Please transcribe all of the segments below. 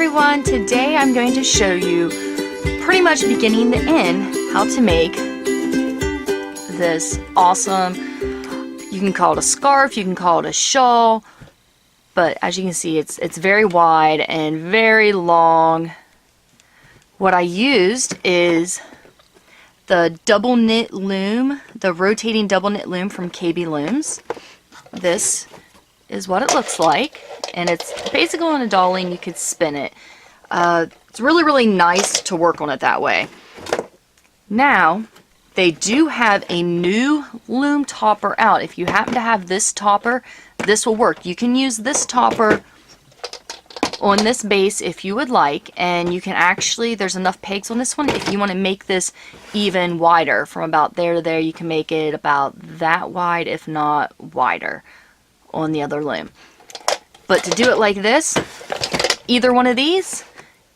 everyone, today I'm going to show you pretty much beginning to end how to make this awesome, you can call it a scarf, you can call it a shawl, but as you can see it's very wide and very long. What I used is the double knit loom, the rotating double knit loom from KB Looms. This is what it looks like, and it's basically on a dolly and you could spin it. It's really nice to work on it that way. Now they do have a new loom topper out. If you happen to have this topper, this will work. You can use this topper on this base if you would like, and you can actually, there's enough pegs on this one, if you want to make this even wider from about there to there, you can make it about that wide, if not wider, on the other loom. But to do it like this, either one of these,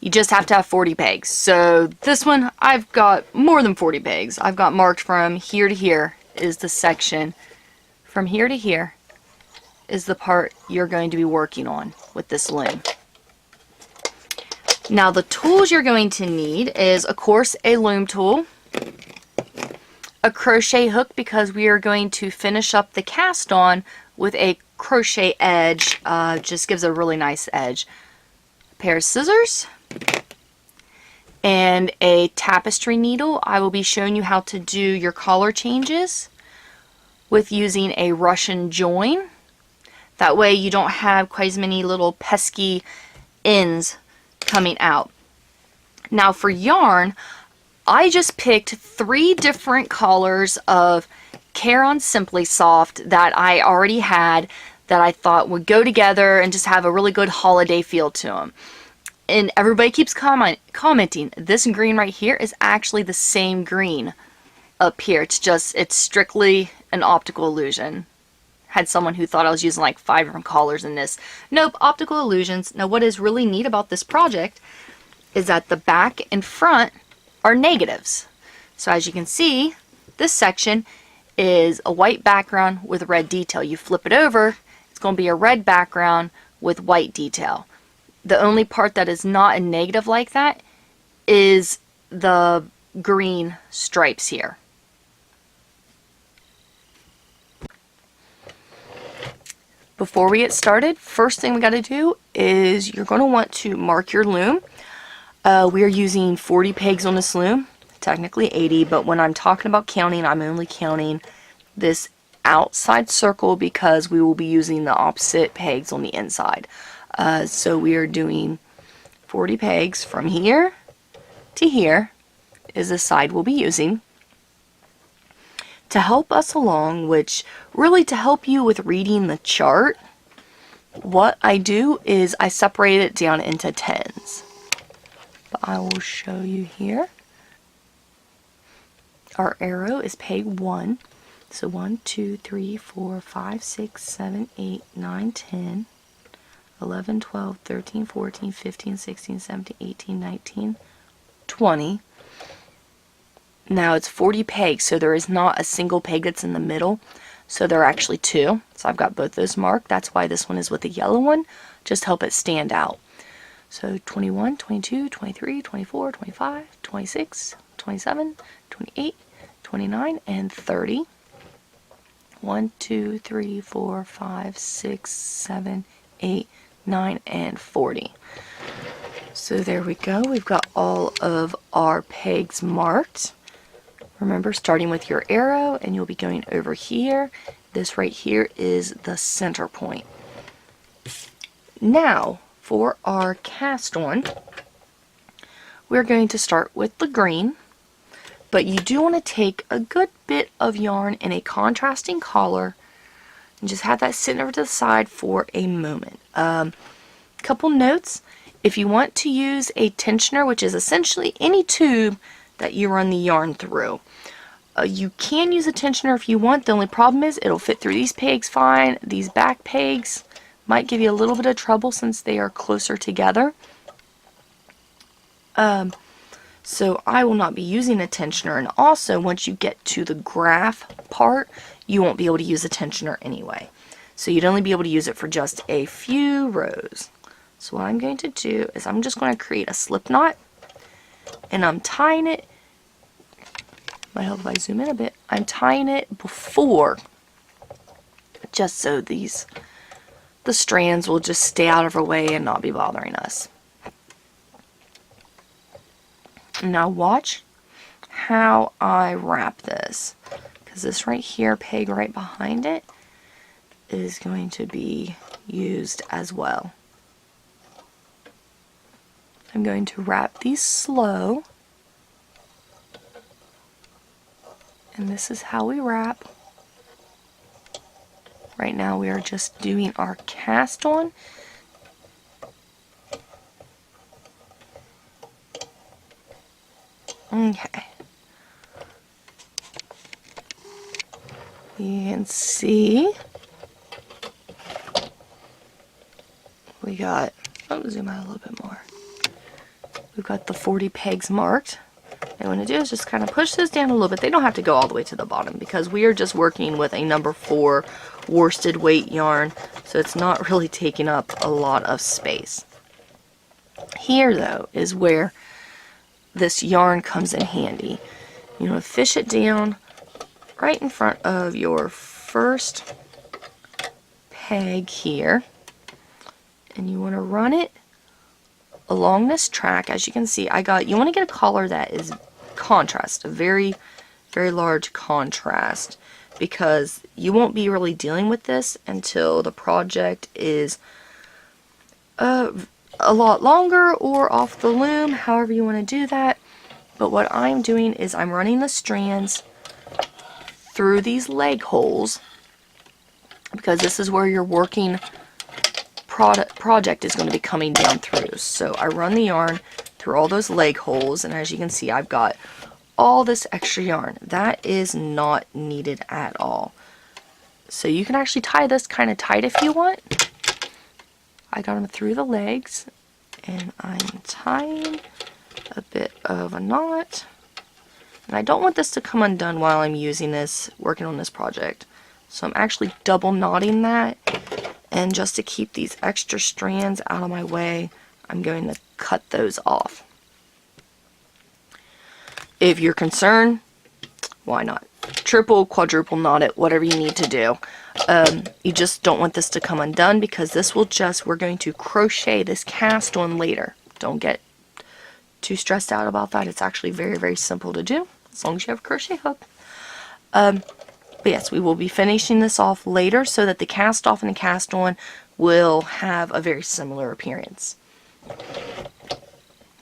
you just have to have 40 pegs. So this one, I've got more than 40 pegs. I've got marked from here to here is the section. From here to here is the part you're going to be working on with this loom. Now the tools you're going to need is, of course, a loom tool, a crochet hook, because we are going to finish up the cast on with a crochet edge, just gives a really nice edge, a pair of scissors, and a tapestry needle. I will be showing you how to do your collar changes with using a Russian join. That way you don't have quite as many little pesky ends coming out. Now for yarn, I just picked 3 different colors of Caron Simply Soft that I already had that I thought would go together and just have a really good holiday feel to them. And everybody keeps commenting, this green right here is actually the same green up here. It's strictly an optical illusion. Had someone who thought I was using like 5 different colors in this. Nope, optical illusions. Now what is really neat about this project is that the back and front are negatives. So as you can see, this section is a white background with red detail. You flip it over, it's going to be a red background with white detail. The only part that is not a negative like that is the green stripes here. Before we get started, first thing we got to do is you're going to want to mark your loom. We are using 40 pegs on this loom, technically 80, but when I'm talking about counting, I'm only counting this outside circle because we will be using the opposite pegs on the inside. So we are doing 40 pegs from here to here is the side we'll be using. To help us along, which really to help you with reading the chart, what I do is I separate it down into tens. But I will show you here. Our arrow is peg 1. So 1, 2, 3, 4, 5, 6, 7, 8, 9, 10, 11, 12, 13, 14, 15, 16, 17, 18, 19, 20. Now it's 40 pegs, so there is not a single peg that's in the middle. So there are actually 2. So I've got both those marked. That's why this one is with the yellow one. Just help it stand out. So 21, 22, 23, 24, 25, 26, 27, 28, 29, and 30. 1, 2, 3, 4, 5, 6, 7, 8, 9, and 40. So there we go. We've got all of our pegs marked. Remember, starting with your arrow, and you'll be going over here. This right here is the center point. Now, for our cast on, we're going to start with the green, but you do want to take a good bit of yarn in a contrasting color and just have that sitting over to the side for a moment. Couple notes, if you want to use a tensioner, which is essentially any tube that you run the yarn through. You can use a tensioner if you want. The only problem is it'll fit through these pegs fine. These back pegs might give you a little bit of trouble since they are closer together. So I will not be using a tensioner, and also once you get to the graph part, you won't be able to use a tensioner anyway. So you'd only be able to use it for just a few rows. So what I'm going to do is I'm just going to create a slip knot, and I'm tying it, might help if I zoom in a bit, I'm tying it before, just so the strands will just stay out of our way and not be bothering us. Now watch how I wrap this, because this right here, peg right behind it, is going to be used as well. I'm going to wrap these slow, and this is how we wrap. Right now we are just doing our cast on. Okay. You can see we got, zoom out a little bit more. We've got the 40 pegs marked. What I want to do is just kind of push this down a little bit. They don't have to go all the way to the bottom because we are just working with a number 4 worsted weight yarn, so it's not really taking up a lot of space. Here though is where this yarn comes in handy. You know, fish it down right in front of your first peg here, and you want to run it along this track. As you can see, you want to get a collar that is contrast, a very, very large contrast, because you won't be really dealing with this until the project is a lot longer or off the loom, however you want to do that. But what I'm doing is I'm running the strands through these leg holes, because this is where your working project is going to be coming down through. So I run the yarn through all those leg holes, and as you can see, I've got all this extra yarn. That is not needed at all. So you can actually tie this kind of tight if you want. I got them through the legs, and I'm tying a bit of a knot. And I don't want this to come undone while I'm using this, working on this project. So I'm actually double knotting that. And just to keep these extra strands out of my way, I'm going to cut those off. If you're concerned, why not? Triple, quadruple knot it, whatever you need to do. You just don't want this to come undone, because this will we're going to crochet this cast on later. Don't get too stressed out about that. It's actually very, very simple to do, as long as you have a crochet hook. But yes, we will be finishing this off later so that the cast off and the cast on will have a very similar appearance.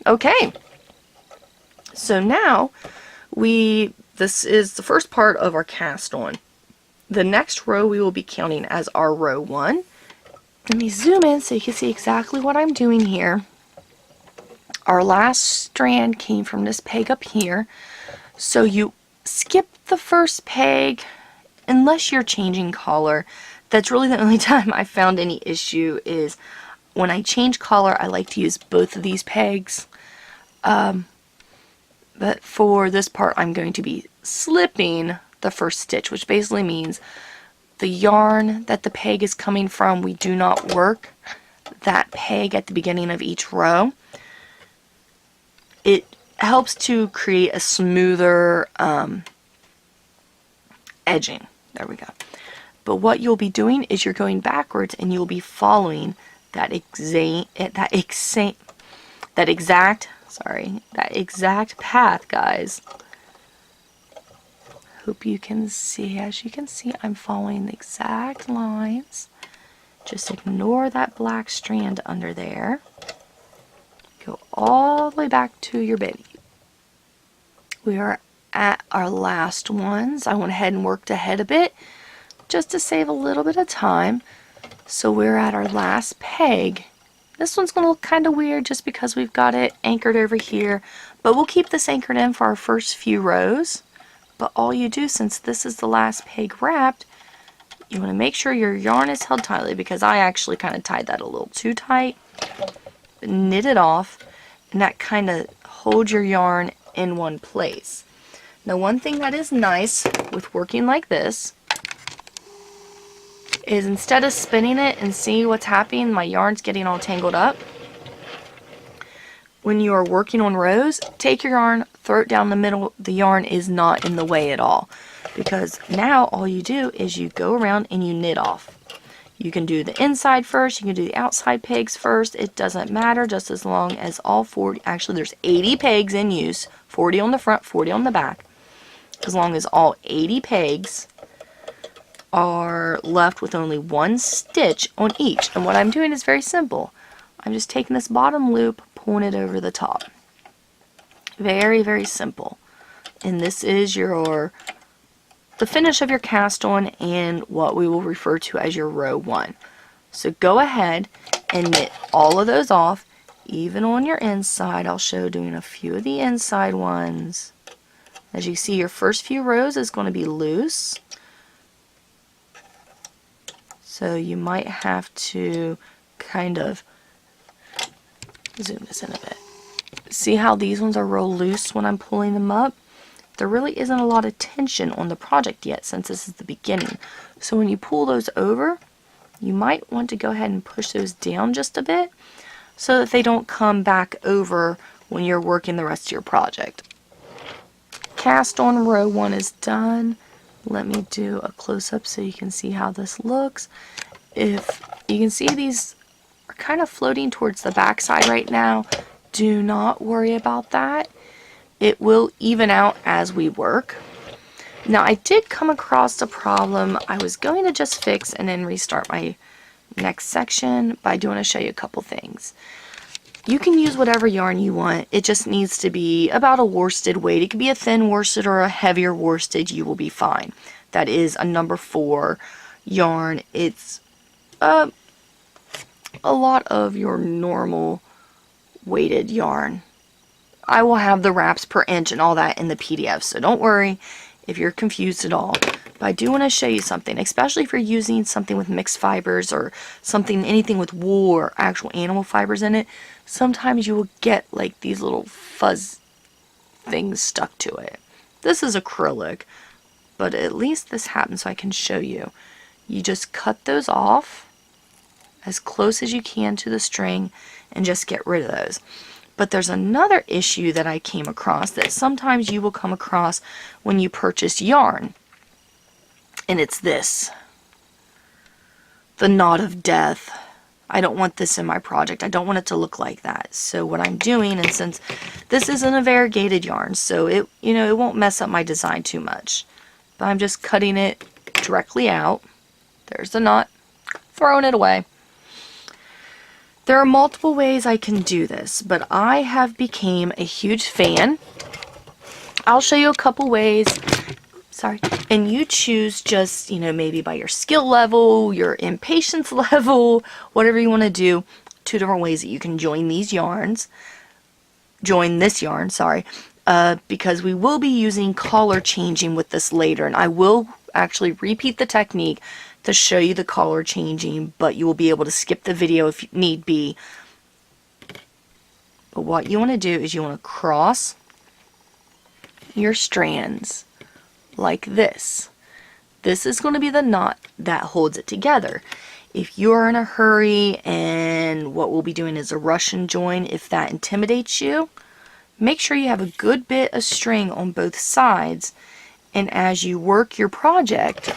Okay, so now this is the first part of our cast on. The next row we will be counting as our row 1. Let me zoom in so you can see exactly what I'm doing here. Our last strand came from this peg up here, so you skip the first peg unless you're changing color. That's really the only time I found any issue, is when I change color. I like to use both of these pegs, but for this part I'm going to be slipping the first stitch, which basically means the yarn that the peg is coming from, we do not work that peg at the beginning of each row. It helps to create a smoother edging. There we go. But what you'll be doing is you're going backwards, and you'll be following that exact path, guys. Hope you can see. As you can see, I'm following the exact lines. Just ignore that black strand under there. Go all the way back to your biddy. We are at our last ones. I went ahead and worked ahead a bit just to save a little bit of time. So we're at our last peg. This one's going to look kind of weird just because we've got it anchored over here, but we'll keep this anchored in for our first few rows. But all you do, since this is the last peg wrapped, you want to make sure your yarn is held tightly, because I actually kind of tied that a little too tight. Knit it off, and that kind of holds your yarn in one place. Now, one thing that is nice with working like this is, instead of spinning it and seeing what's happening, my yarn's getting all tangled up, when you are working on rows, take your yarn, throw it down the middle. The yarn is not in the way at all, because now all you do is you go around and you knit off. You can do the inside first, you can do the outside pegs first. It doesn't matter, just as long as all 40, actually there's 80 pegs in use, 40 on the front, 40 on the back. As long as all 80 pegs are left with only one stitch on each. And what I'm doing is very simple. I'm just taking this bottom loop, pulling it over the top. Very, very simple. And this is the finish of your cast on and what we will refer to as your row 1. So go ahead and knit all of those off, even on your inside. I'll show doing a few of the inside ones. As you see, your first few rows is going to be loose. So you might have to kind of zoom this in a bit. See how these ones are real loose when I'm pulling them up? There really isn't a lot of tension on the project yet, since this is the beginning. So when you pull those over, you might want to go ahead and push those down just a bit so that they don't come back over when you're working the rest of your project. Cast on row 1 is done. Let me do a close-up so you can see how this looks. If you can see, these are kind of floating towards the back side right now. Do not worry about that. It will even out as we work. Now, I did come across a problem I was going to just fix and then restart my next section, but I do want to show you a couple things. You can use whatever yarn you want. It just needs to be about a worsted weight. It could be a thin worsted or a heavier worsted. You will be fine. That is a number 4 yarn. It's a lot of your normal weighted yarn. I will have the wraps per inch and all that in the PDF, so don't worry if you're confused at all. But I do want to show you something, especially if you're using something with mixed fibers or anything with wool or actual animal fibers in it. Sometimes you will get like these little fuzz things stuck to it. This is acrylic, but at least this happens so I can show you. You just cut those off as close as you can to the string and just get rid of those. But there's another issue that I came across that sometimes you will come across when you purchase yarn. And it's this. The knot of death. I don't want this in my project. I don't want it to look like that. So what I'm doing, and since this isn't a variegated yarn, so it won't mess up my design too much. But I'm just cutting it directly out. There's the knot. Throwing it away. There are multiple ways I can do this, but I have become a huge fan. I'll show you a couple ways. Sorry. And you choose just, maybe by your skill level, your impatience level, whatever you want to do. 2 different ways that you can join these yarns. Join this yarn, sorry. Because we will be using color changing with this later, and I will actually repeat the technique to show you the color changing, but you will be able to skip the video if need be. But what you want to do is you want to cross your strands like this. This is going to be the knot that holds it together. If you're in a hurry and what we'll be doing is a Russian join, if that intimidates you, make sure you have a good bit of string on both sides, and as you work your project,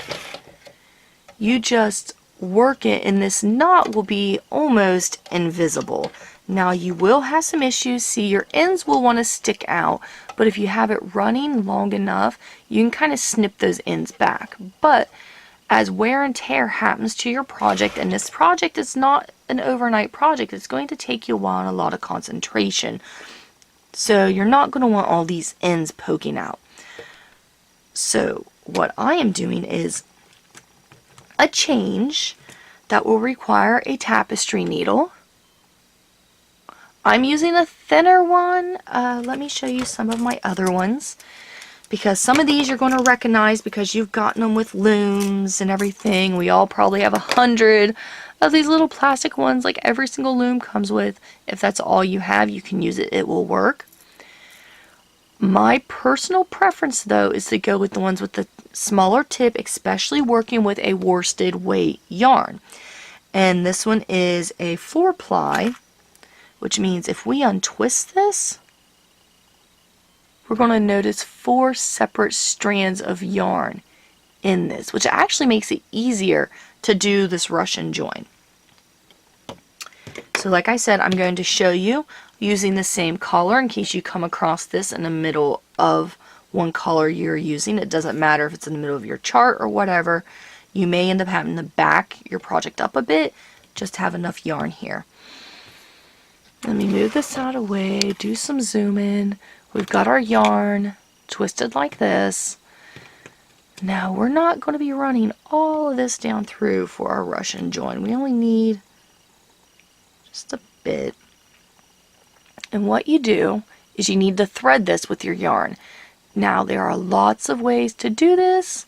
you just work it and this knot will be almost invisible. Now you will have some issues. See, your ends will want to stick out, but if you have it running long enough, you can kind of snip those ends back. But as wear and tear happens to your project, and this project is not an overnight project, it's going to take you a while and a lot of concentration. So you're not going to want all these ends poking out. So what I am doing is a change that will require a tapestry needle. I'm using a thinner one. Let me show you some of my other ones, because some of these you're going to recognize because you've gotten them with looms and everything. We all probably have 100 of these little plastic ones like every single loom comes with. If that's all you have, you can use it. It will work. My personal preference, though, is to go with the ones with the smaller tip, especially working with a worsted weight yarn. And this one is a 4-ply which means if we untwist this, we're going to notice 4 separate strands of yarn in this, which actually makes it easier to do this Russian join. So like I said, I'm going to show you using the same color in case you come across this in the middle of one color you're using. It doesn't matter if it's in the middle of your chart or whatever. You may end up having to back your project up a bit, just have enough yarn here. Let me move this out of the way, do some zoom in. We've got our yarn twisted like this. Now we're not going to be running all of this down through for our Russian join. We only need just a bit. And what you do is you need to thread this with your yarn. Now there are lots of ways to do this.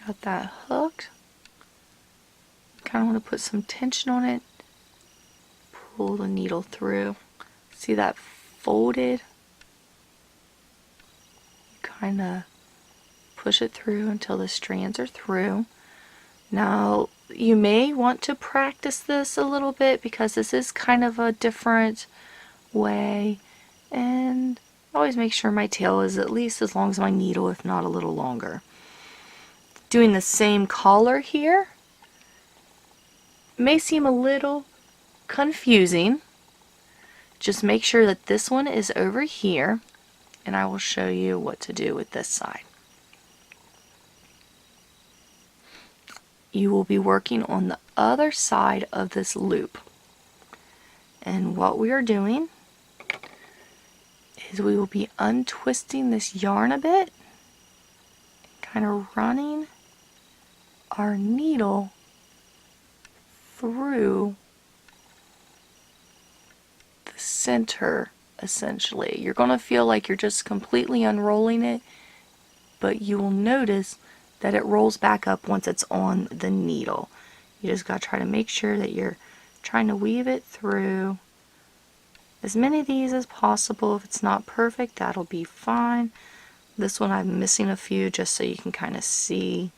Got that hooked. Kind of want to put some tension on it. Pull the needle through. See that folded? Kind of push it through until the strands are through. Now you may want to practice this a little bit because this is kind of a different way, and always make sure my tail is at least as long as my needle, if not a little longer. Doing the same collar here may seem a little confusing. Just make sure that this one is over here, and I will show you what to do with this side. You will be working on the other side of this loop. And what we are doing is we will be untwisting this yarn a bit, kind of running our needle through the center, essentially. You're going to feel like you're just completely unrolling it, but you will notice that it rolls back up once it's on the needle. You just got to try to make sure that you're trying to weave it through as many of these as possible. If it's not perfect, that'll be fine. This one I'm missing a few just so you can kind of see.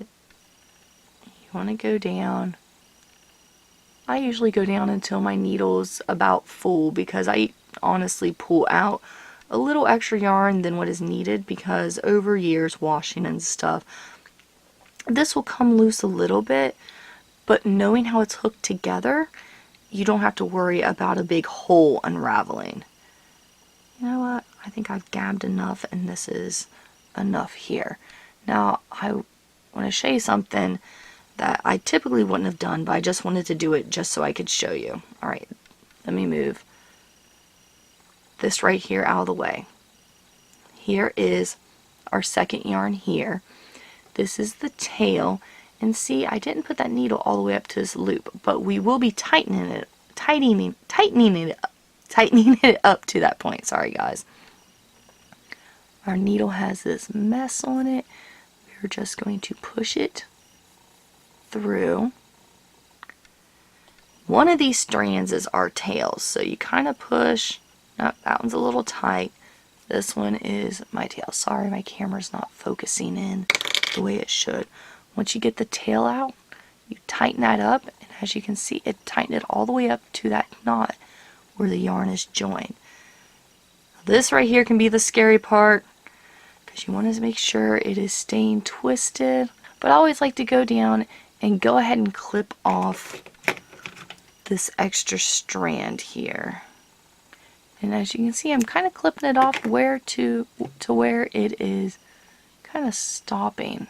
You want to go down. I usually go down until my needle's about full because I honestly pull out a little extra yarn than what is needed because over years washing and stuff, this will come loose a little bit, but knowing how it's hooked together, you don't have to worry about a big hole unraveling. You know what? I think I've gabbed enough and this is enough here. Now I want to show you something that I typically wouldn't have done, but I just wanted to do it just so I could show you. Alright, let me move this right here out of the way. Here is our second yarn here. This is the tail, and see, I didn't put that needle all the way up to this loop, but we will be tightening it up to that point. Sorry guys. Our needle has this mess on it. We're just going to push it through. One of these strands is our tails, so you kind of push. Nope, that one's a little tight. This one is my tail. Sorry, my camera's not focusing in the way it should. Once you get the tail out, you tighten that up, and as you can see, it tightened it all the way up to that knot where the yarn is joined. This right here can be the scary part because you want to make sure it is staying twisted, but I always like to go down and go ahead and clip off this extra strand here. And as you can see, I'm kind of clipping it off where to where it is kind of stopping.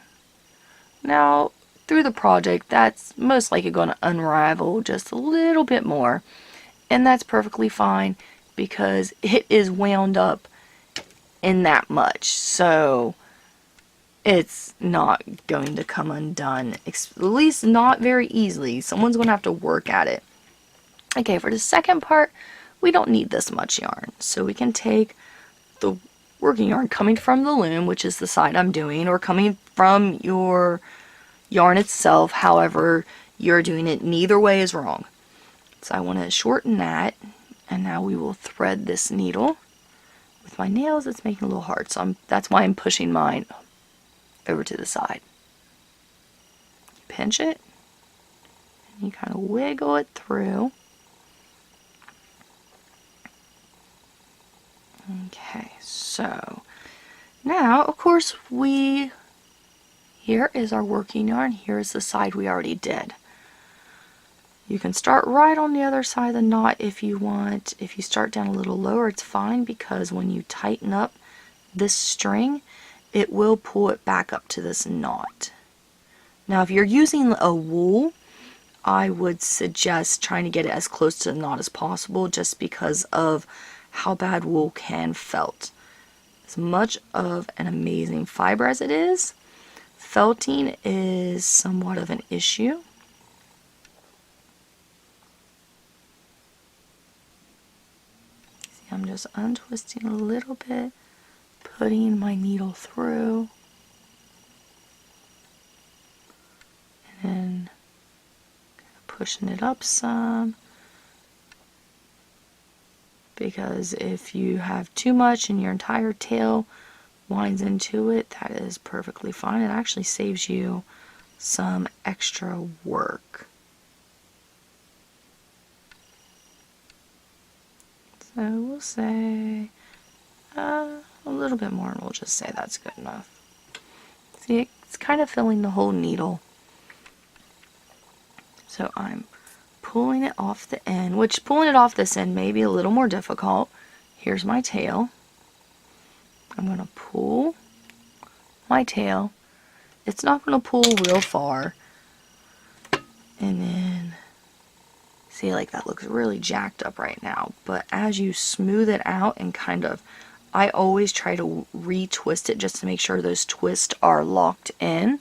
Now, through the project, that's most likely going to unravel just a little bit more. And that's perfectly fine because it is wound up in that much. So it's not going to come undone, at least not very easily. Someone's going to have to work at it. Okay, for the second part, we don't need this much yarn, so we can take the working yarn coming from the loom, which is the side I'm doing, or coming from your yarn itself, however you're doing it. Neither way is wrong. So I want to shorten that, and now we will thread this needle with my nails it's making it a little hard, so that's why I'm pushing mine over to the side. You pinch it, and you kind of wiggle it through. Okay, so now, of course, here is our working yarn, here is the side we already did. You can start right on the other side of the knot if you want. If you start down a little lower, it's fine, because when you tighten up this string, it will pull it back up to this knot. Now, if you're using a wool, I would suggest trying to get it as close to the knot as possible, just because of how bad wool can felt. As much of an amazing fiber as it is, felting is somewhat of an issue. See, I'm just untwisting a little bit, putting my needle through, and then pushing it up some, because if you have too much and your entire tail winds into it, that is perfectly fine. It actually saves you some extra work. So we'll say a little bit more, and we'll just say that's good enough. See, it's kind of filling the whole needle. So I'm pulling it off the end, which pulling it off this end may be a little more difficult. Here's my tail. I'm going to pull my tail. It's not going to pull real far. And then, see, like that looks really jacked up right now. But as you smooth it out and kind of, I always try to retwist it just to make sure those twists are locked in.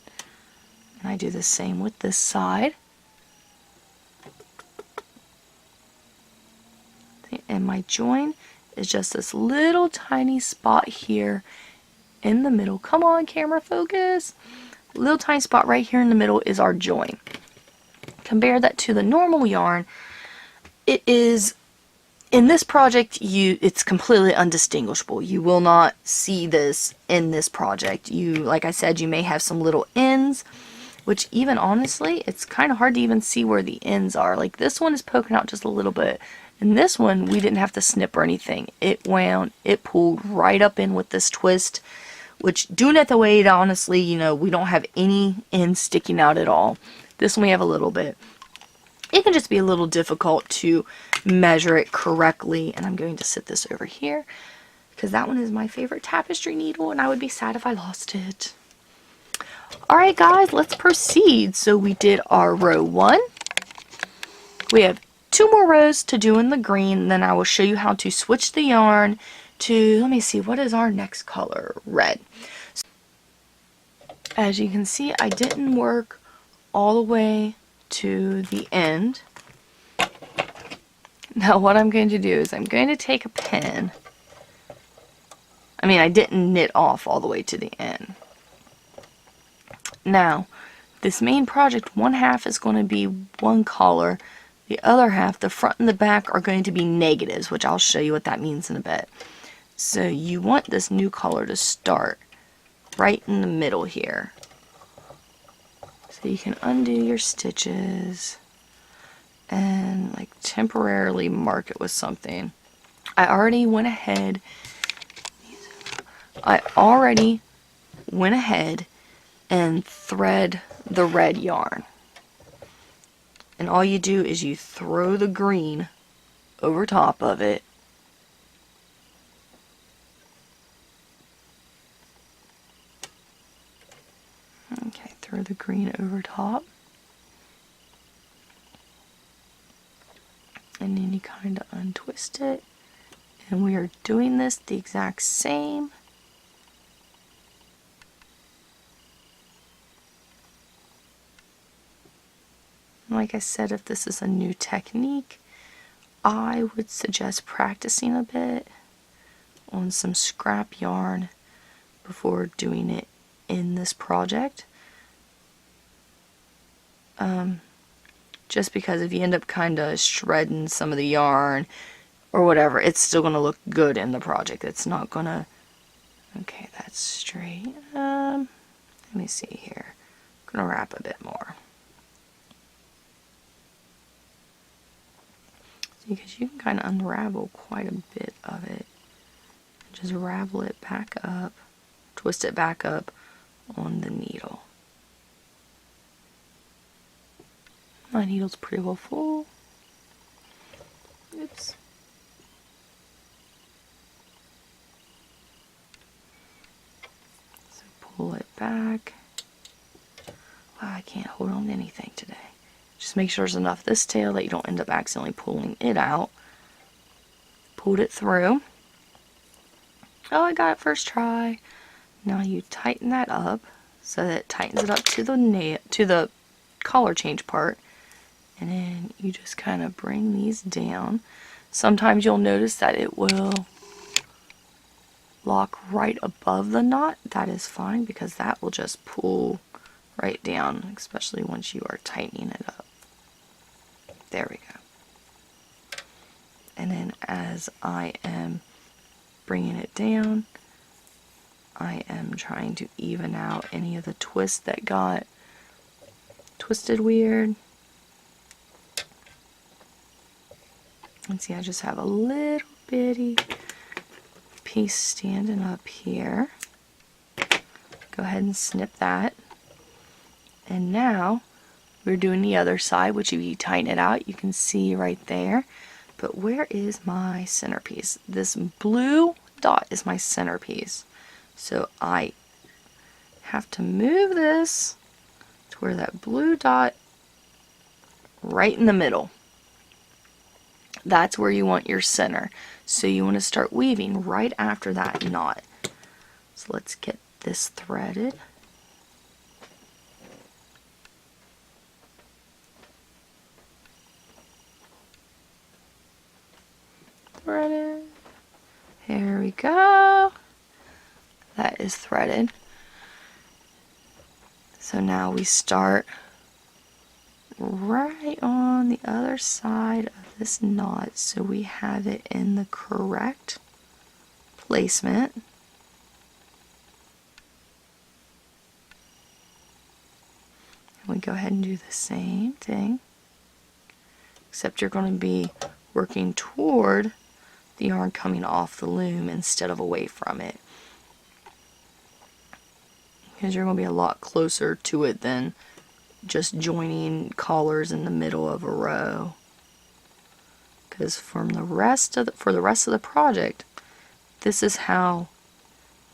And I do the same with this side. And my join is just this little tiny spot here in the middle. Come on, camera, focus. Little tiny spot right here in the middle is our join. Compare that to the normal yarn. It is, in this project, it's completely undistinguishable. You will not see this in this project. Like I said, you may have some little ends, which even honestly, it's kind of hard to even see where the ends are. Like this one is poking out just a little bit. And this one, we didn't have to snip or anything. It wound, it pulled right up in with this twist, which doing it the way it honestly, we don't have any ends sticking out at all. This one we have a little bit. It can just be a little difficult to measure it correctly. And I'm going to sit this over here because that one is my favorite tapestry needle and I would be sad if I lost it. Alright guys, let's proceed. So we did our row 1. We have 2 more rows to do in the green, and then I will show you how to switch the yarn to, let me see, what is our next color? Red. As you can see, I didn't work all the way to the end. Now what I'm going to do is I'm going to take a pin. I didn't knit off all the way to the end. Now, this main project, one half is going to be one color. The other half, the front and the back, are going to be negatives, which I'll show you what that means in a bit. So you want this new color to start right in the middle here. So you can undo your stitches and like temporarily mark it with something. I already went ahead and thread the red yarn. And all you do is you throw the green over top of it. Okay, throw the green over top. And then you kind of untwist it. And we are doing this the exact same. Like I said, if this is a new technique, I would suggest practicing a bit on some scrap yarn before doing it in this project. Just because if you end up kind of shredding some of the yarn, or whatever, it's still going to look good in the project. It's not going to... Okay, that's straight. Let me see here. I'm going to wrap a bit more. See, because you can kind of unravel quite a bit of it. Just ravel it back up, twist it back up on the needle. My needle's pretty well full. Oops. So pull it back. Wow, I can't hold on to anything today. Just make sure there's enough this tail that you don't end up accidentally pulling it out. Pulled it through. Oh, I got it first try. Now you tighten that up so that it tightens it up to the nail, to the collar change part. And then you just kind of bring these down. Sometimes you'll notice that it will lock right above the knot. That is fine because that will just pull right down, especially once you are tightening it up. There we go. And then as I am bringing it down, I am trying to even out any of the twists that got twisted weird. And see, I just have a little bitty piece standing up here. Go ahead and snip that. And now we're doing the other side, which if you tighten it out, you can see right there. But where is my centerpiece? This blue dot is my centerpiece. So I have to move this to where that blue dot right in the middle. That's where you want your center. So you want to start weaving right after that knot. So let's get this threaded. Threaded. There we go. That is threaded. So now we start right on the other side of this knot so we have it in the correct placement. And we go ahead and do the same thing, except you're going to be working toward the yarn coming off the loom instead of away from it, because you're going to be a lot closer to it than just joining collars in the middle of a row. Because for the rest of the project, this is how,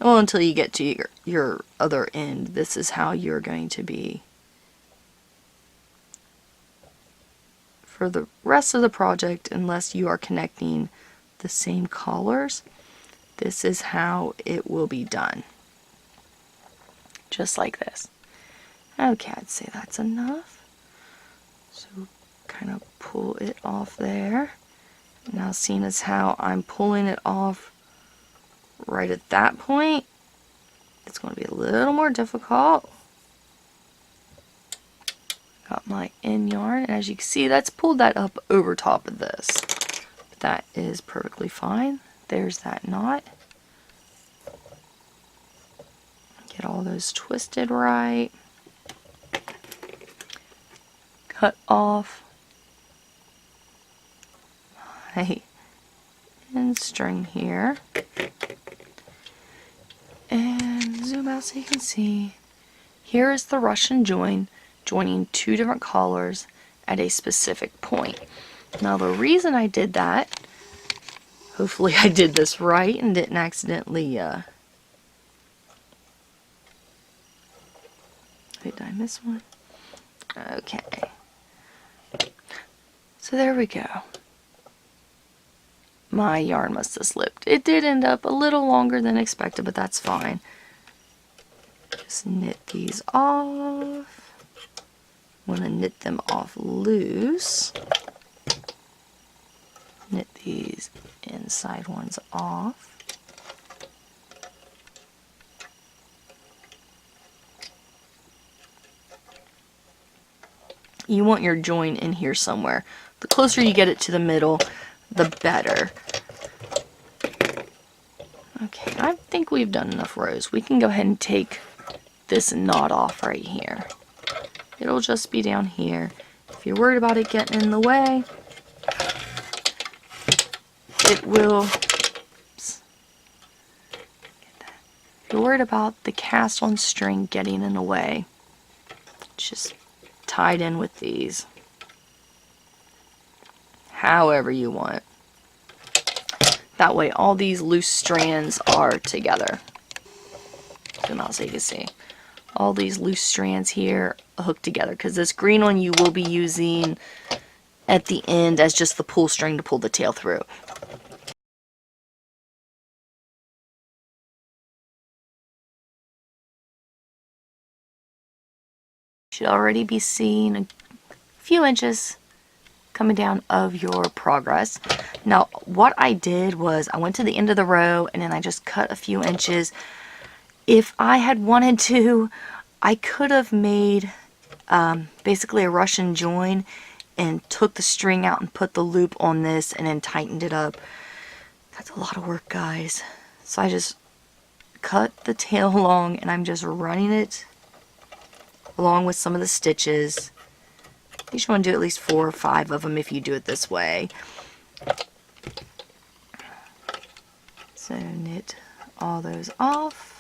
well, until you get to your other end, this is how you're going to be. For the rest of the project, unless you are connecting the same collars, this is how it will be done. Just like this. Okay, I'd say that's enough. So kind of pull it off there. Now seeing as how I'm pulling it off right at that point, it's going to be a little more difficult. Got my end yarn, and as you can see, that's pulled that up over top of this. But that is perfectly fine. There's that knot. Get all those twisted right. Cut off my end string here. And zoom out so you can see. Here is the Russian join, joining two different collars at a specific point. Now the reason I did that, hopefully I did this right and didn't accidentally wait, did I miss one? Okay. So there we go. My yarn must have slipped. It did end up a little longer than expected, but that's fine. Just knit these off. I'm going to knit them off loose. Knit these inside ones off. You want your join in here somewhere. The closer you get it to the middle, the better. think we've done enough rows. We can go ahead and take this knot off right here. It'll just be down here. If you're worried about it getting in the way, it will. Oops. If you're worried about the cast on string getting in the way, it's just tied in with these. However you want. That way all these loose strands are together. Zoom out so you can see. All these loose strands here hooked together, because this green one you will be using at the end as just the pull string to pull the tail through. You should already be seeing a few inches coming down of your progress. Now what I did was I went to the end of the row and then I just cut a few inches. If I had wanted to, I could have made basically a Russian join and took the string out and put the loop on this and then tightened it up. That's a lot of work, guys. So I just cut the tail along and I'm just running it along with some of the stitches. You should want to do at least 4 or 5 of them if you do it this way. So knit all those off.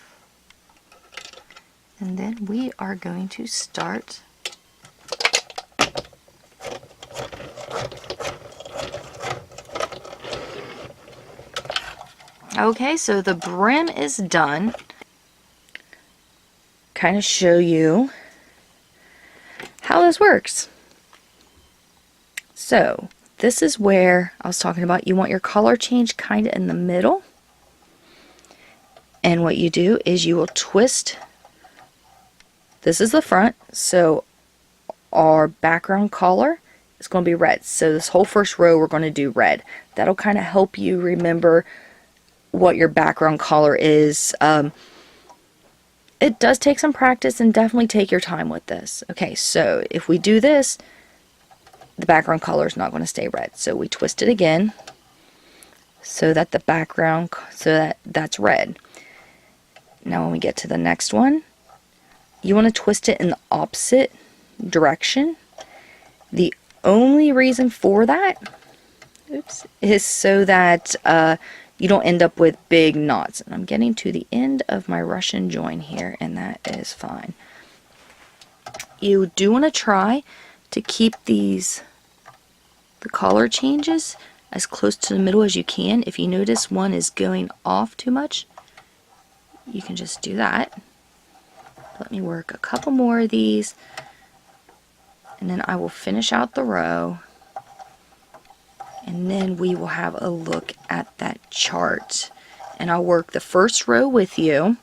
And then we are going to start okay, so the brim is done. Kind of show you how this works. So this is where I was talking about you want your color change kind of in the middle. And what you do is you will twist. This is the front, so our background color is going to be red. So this whole first row we're going to do red. That'll kind of help you remember what your background color is. It does take some practice and definitely take your time with this. Okay, so if we do this, the background color is not going to stay red. So we twist it again so that the background, that's red. Now when we get to the next one, you want to twist it in the opposite direction. The only reason for that, oops, is so that you don't end up with big knots. And I'm getting to the end of my Russian join here, and that is fine. You do want to try to keep the color changes as close to the middle as you can. If you notice one is going off too much, you can just do that. Let me work a couple more of these, and then I will finish out the row, and then we will have a look at that chart. And I'll work the first row with you,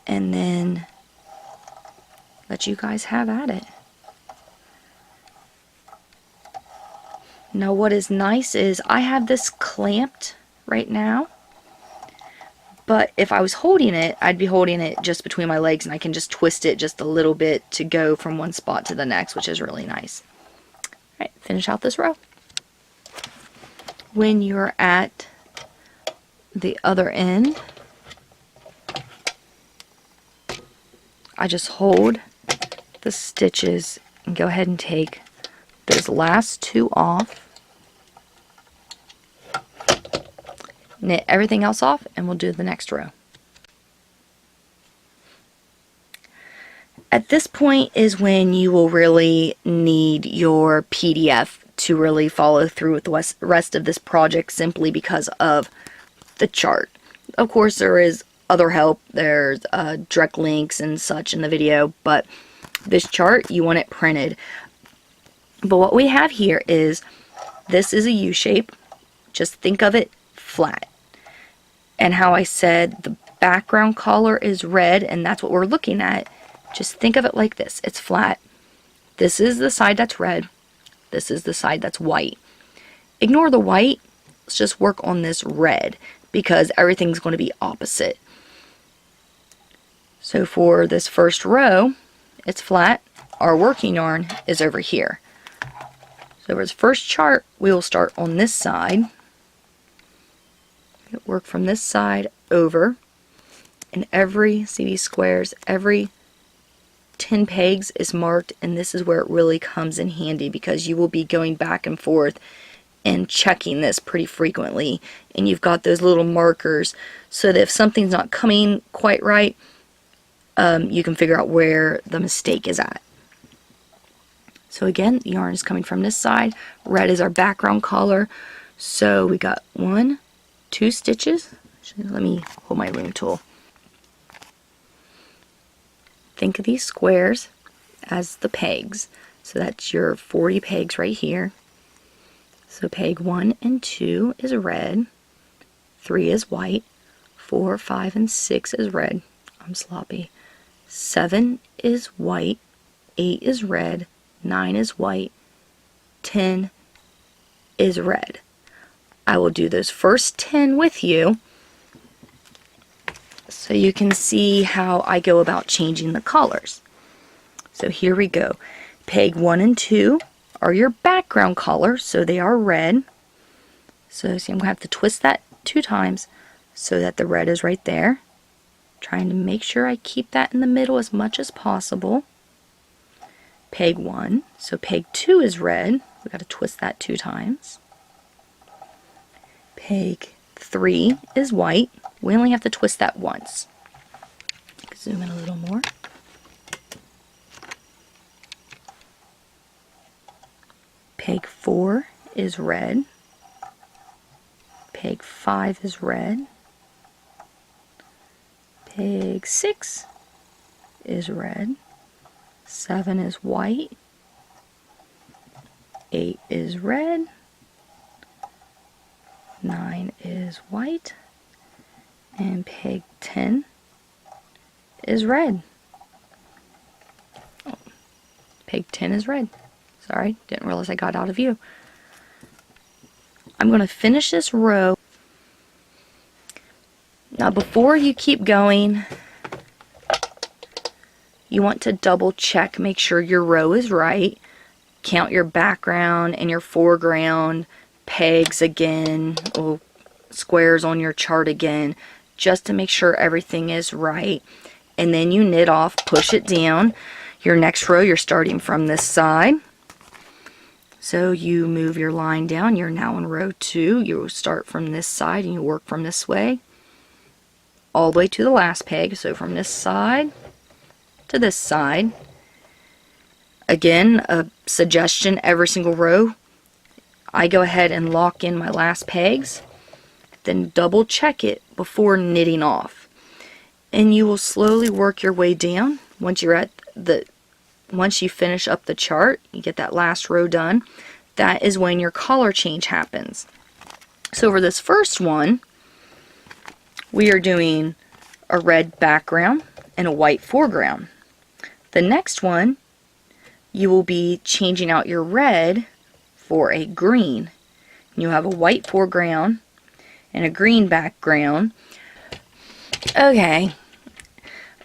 and then let you guys have at it. Now what is nice is I have this clamped right now, but if I was holding it, I'd be holding it just between my legs, and I can just twist it just a little bit to go from one spot to the next, which is really nice. Alright, finish out this row. When you're at the other end, I just hold the stitches and go ahead and take those last 2 off, knit everything else off, and we'll do the next row. At this point is when you will really need your PDF to really follow through with the rest of this project, simply because of the chart. Of course there is other help, there's direct links and such in the video, but this chart, you want it printed. But what we have here is, this is a U shape. Just think of it flat. And how I said the background color is red, and that's what we're looking at. Just think of it like this. It's flat. This is the side that's red. This is the side that's white. Ignore the white. Let's just work on this red, because everything's going to be opposite. So for this first row, it's flat. Our working yarn is over here. So for this first chart, we will start on this side. Work from this side over, and see these squares, every 10 pegs is marked, and this is where it really comes in handy because you will be going back and forth and checking this pretty frequently, and you've got those little markers so that if something's not coming quite right, you can figure out where the mistake is at. So again, the yarn is coming from this side. Red is our background color. So we got 1, 2 stitches. Actually, let me hold my loom tool. Think of these squares as the pegs. So that's your 40 pegs right here. So peg 1 and 2 is red. 3 is white. 4, 5, and 6 is red. I'm sloppy. 7 is white, 8 is red, 9 is white, 10 is red. I will do those first 10 with you so you can see how I go about changing the colors. So here we go. Peg 1 and 2 are your background color, so they are red. So see, I'm going to have to twist that 2 times so that the red is right there. Trying to make sure I keep that in the middle as much as possible. Peg 1, so peg 2 is red. We've got to twist that 2 times. Peg 3 is white. We only have to twist that once. Zoom in a little more. Peg 4 is red. Peg 5 is red. Peg 6 is red. 7 is white. 8 is red. 9 is white. And peg 10 is red. Oh, peg 10 is red. Sorry, didn't realize I got out of view. I'm going to finish this row. Now before you keep going, you want to double check, make sure your row is right. Count your background and your foreground pegs again, or squares on your chart again, just to make sure everything is right. And then you knit off, push it down. Your next row, you're starting from this side. So you move your line down. You're now in row 2. You will start from this side and you work from this way all the way to the last peg. So from this side to this side. Again, a suggestion, every single row, I go ahead and lock in my last pegs, then double check it before knitting off. And you will slowly work your way down. Once you finish up the chart, you get that last row done, that is when your color change happens. So for this first one, we are doing a red background and a white foreground. The next one, you will be changing out your red for a green. You have a white foreground and a green background. Okay,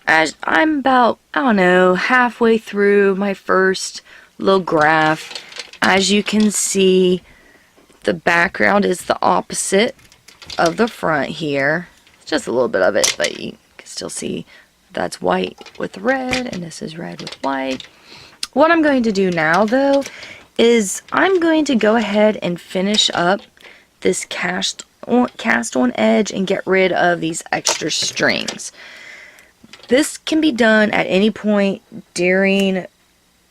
as I'm about, I don't know, halfway through my first little graph. As you can see, the background is the opposite of the front here. Just a little bit of it, but you can still see that's white with red, and this is red with white. What I'm going to do now, though, is I'm going to go ahead and finish up this cast on edge and get rid of these extra strings. This can be done at any point during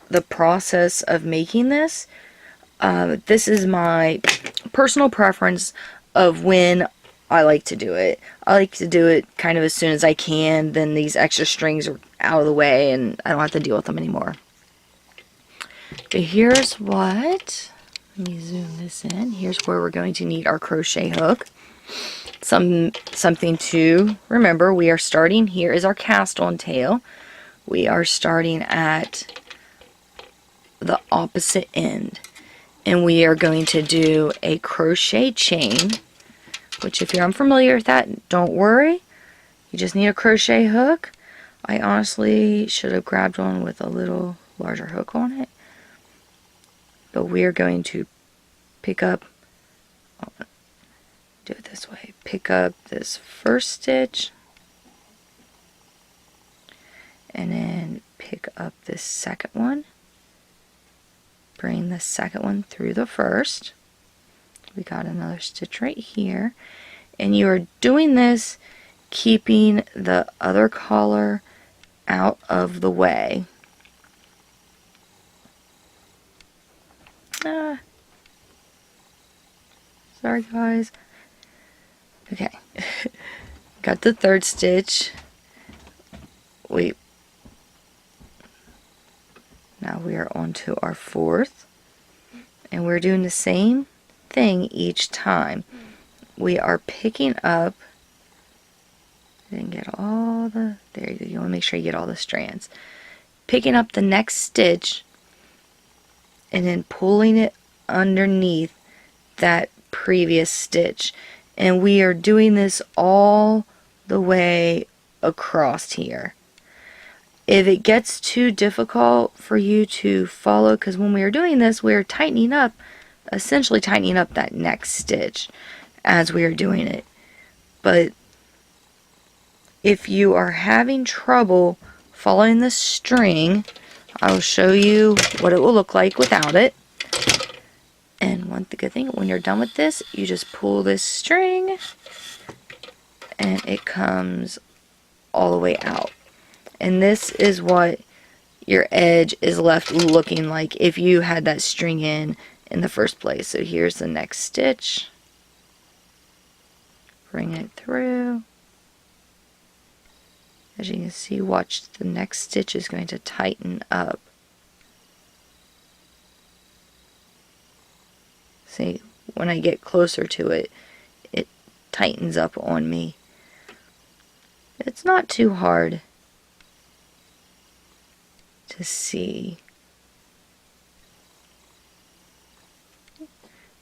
the process of making this. This is my personal preference of when I like to do it. I like to do it kind of as soon as I can, then these extra strings are out of the way and I don't have to deal with them anymore. But here's what, let me zoom this in. Here's where we're going to need our crochet hook. Something to remember, we are starting, here is our cast on tail. We are starting at the opposite end. And we are going to do a crochet chain, which if you're unfamiliar with that, don't worry. You just need a crochet hook. I honestly should have grabbed one with a little larger hook on it. But we are going to pick up do it this way. Pick up this first stitch and then pick up this second one. Bring the second one through the first. We got another stitch right here. And you are doing this keeping the other collar out of the way. Sorry guys. Okay. Got the third stitch. Wait. Now we are on to our fourth. And we're doing the same thing each time. We are picking up, didn't get all the, there you go, you want to make sure you get all the strands. Picking up the next stitch and then pulling it underneath that previous stitch. And we are doing this all the way across here. If it gets too difficult for you to follow, because when we are doing this, we are tightening up, essentially tightening up that next stitch as we are doing it. But if you are having trouble following the string, I'll show you what it will look like without it. And one good thing, when you're done with this, you just pull this string and it comes all the way out. And this is what your edge is left looking like if you had that string in the first place. So here's the next stitch. Bring it through. As you can see, watch, the next stitch is going to tighten up. See, when I get closer to it, it tightens up on me. It's not too hard to see.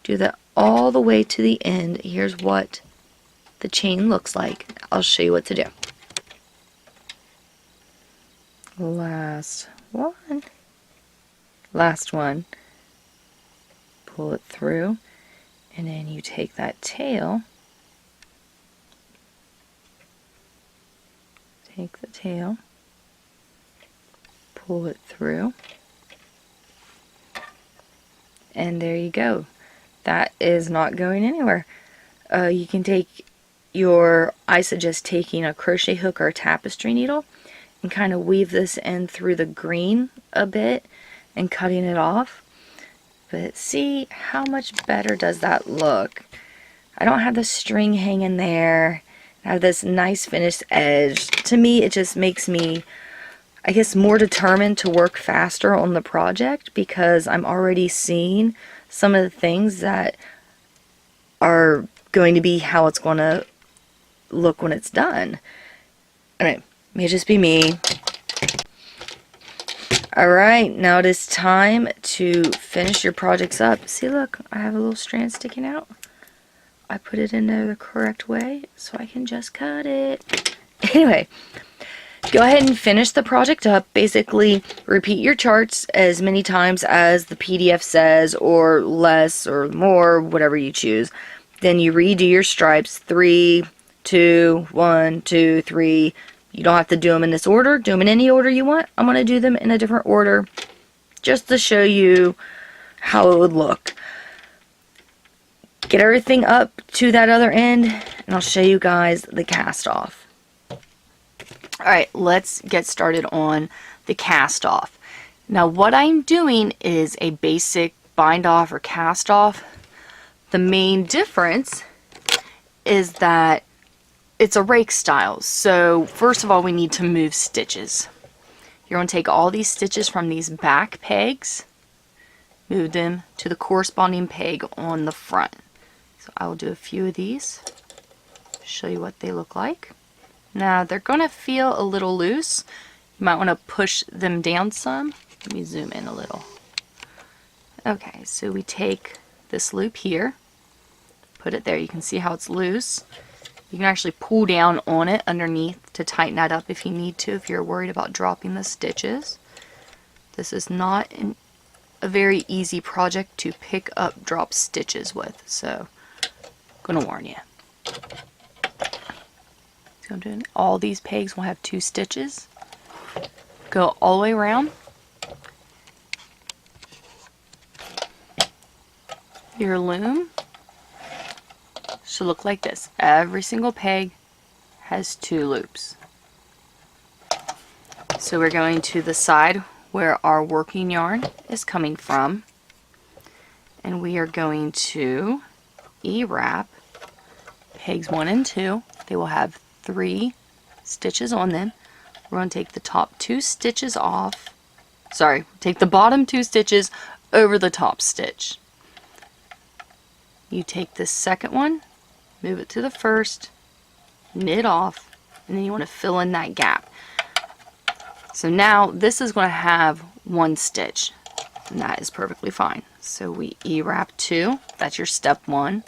Do that all the way to the end. Here's what the chain looks like. I'll show you what to do. Last one. Pull it through, and then you take that tail, take the tail, pull it through, and there you go. That is not going anywhere. You can take your, I suggest taking a crochet hook or a tapestry needle and kind of weave this in through the green a bit and cutting it off. But see how much better does that look? I don't have the string hanging there. I have this nice finished edge. To me, it just makes me, I guess, more determined to work faster on the project because I'm already seeing some of the things that are going to be how it's going to look when it's done. Alright, may just be me. Alright, now it is time to finish your projects up. See, look, I have a little strand sticking out. I put it in there the correct way, so I can just cut it. Anyway, go ahead and finish the project up. Basically, repeat your charts as many times as the PDF says, or less, or more, whatever you choose. Then you redo your stripes, 3, 2, 1, 2, 3. You don't have to do them in this order. Do them in any order you want. I'm going to do them in a different order just to show you how it would look. Get everything up to that other end, and I'll show you guys the cast off. Alright, let's get started on the cast off. Now what I'm doing is a basic bind off or cast off. The main difference is that it's a rake style. So first of all, we need to move stitches. You're going to take all these stitches from these back pegs, move them to the corresponding peg on the front. So I will do a few of these, show you what they look like. Now they're going to feel a little loose. You might want to push them down some. Let me zoom in a little. Okay, so we take this loop here, put it there. You can see how it's loose. You can actually pull down on it underneath to tighten that up if you need to, if you're worried about dropping the stitches. This is not a very easy project to pick up drop stitches with, so I'm going to warn you. See what I'm doing? All these pegs will have 2 stitches. Go all the way around. Your loom should look like this. Every single peg has 2 loops. So we're going to the side where our working yarn is coming from, and we are going to E-wrap pegs 1 and 2. They will have 3 stitches on them. We're going to take the top 2 stitches off. Sorry, take the bottom 2 stitches over the top stitch. You take this second one, move it to the first, knit off, and then you want to fill in that gap. So now this is going to have 1 stitch, and that is perfectly fine. So we E-wrap 2, that's your step 1,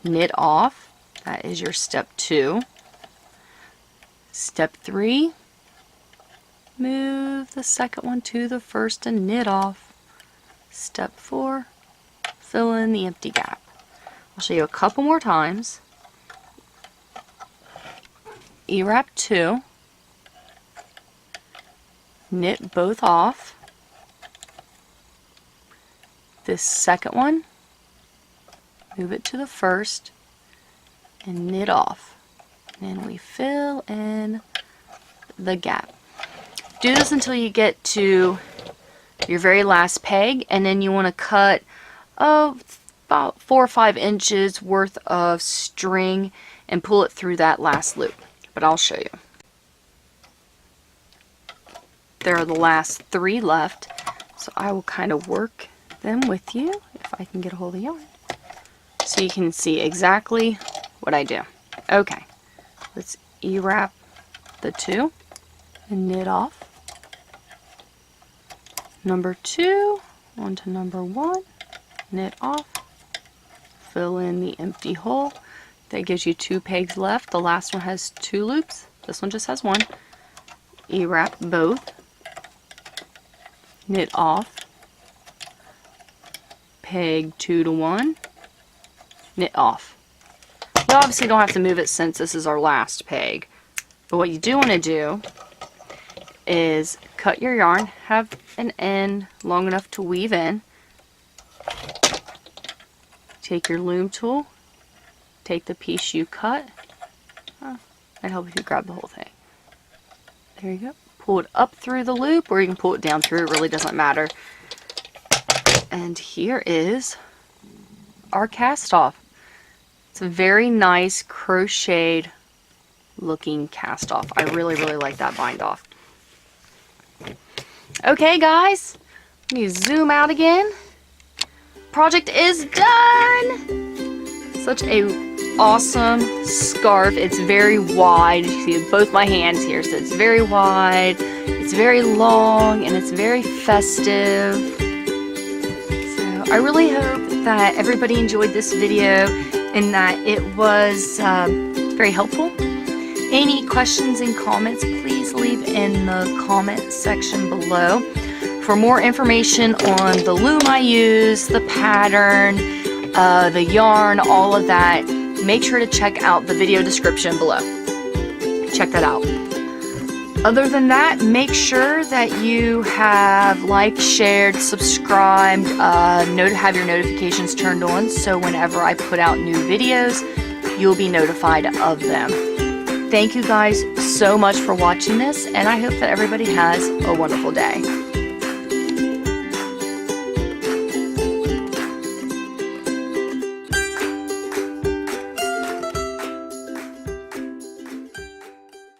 knit off, that is your step 2, step 3, move the second one to the first and knit off, step 4, fill in the empty gap. I'll show you a couple more times. E-wrap 2, knit both off, this second one, move it to the first, and knit off. And then we fill in the gap. Do this until you get to your very last peg, and then you want to cut about 4 or 5 inches worth of string and pull it through that last loop. But I'll show you. There are the last 3 left, so I will kind of work them with you if I can get a hold of yarn so you can see exactly what I do. Okay, let's E-wrap the 2 and knit off. Number 2 onto number 1, knit off, fill in the empty hole. That gives you 2 pegs left. The last one has 2 loops. This one just has 1. E-wrap both, knit off, peg 2 to 1, knit off. You obviously don't have to move it since this is our last peg, but what you do want to do is cut your yarn, have an end long enough to weave in, take your loom tool, take the piece you cut, I'd help if you grab the whole thing. There you go. Pull it up through the loop, or you can pull it down through, it really doesn't matter. And here is our cast off. It's a very nice crocheted looking cast off. I really, really like that bind off. Okay guys, let me zoom out again. Project is done! Such a awesome scarf. It's very wide. You see both my hands here, so it's very wide, it's very long, and it's very festive. So I really hope that everybody enjoyed this video and that it was very helpful. Any questions and comments, please leave in the comment section below. For more information on the loom I use, the pattern, the yarn, all of that, make sure to check out the video description below. Check that out. Other than that, make sure that you have liked, shared, subscribed, have your notifications turned on, so whenever I put out new videos, you'll be notified of them. Thank you guys so much for watching this, and I hope that everybody has a wonderful day.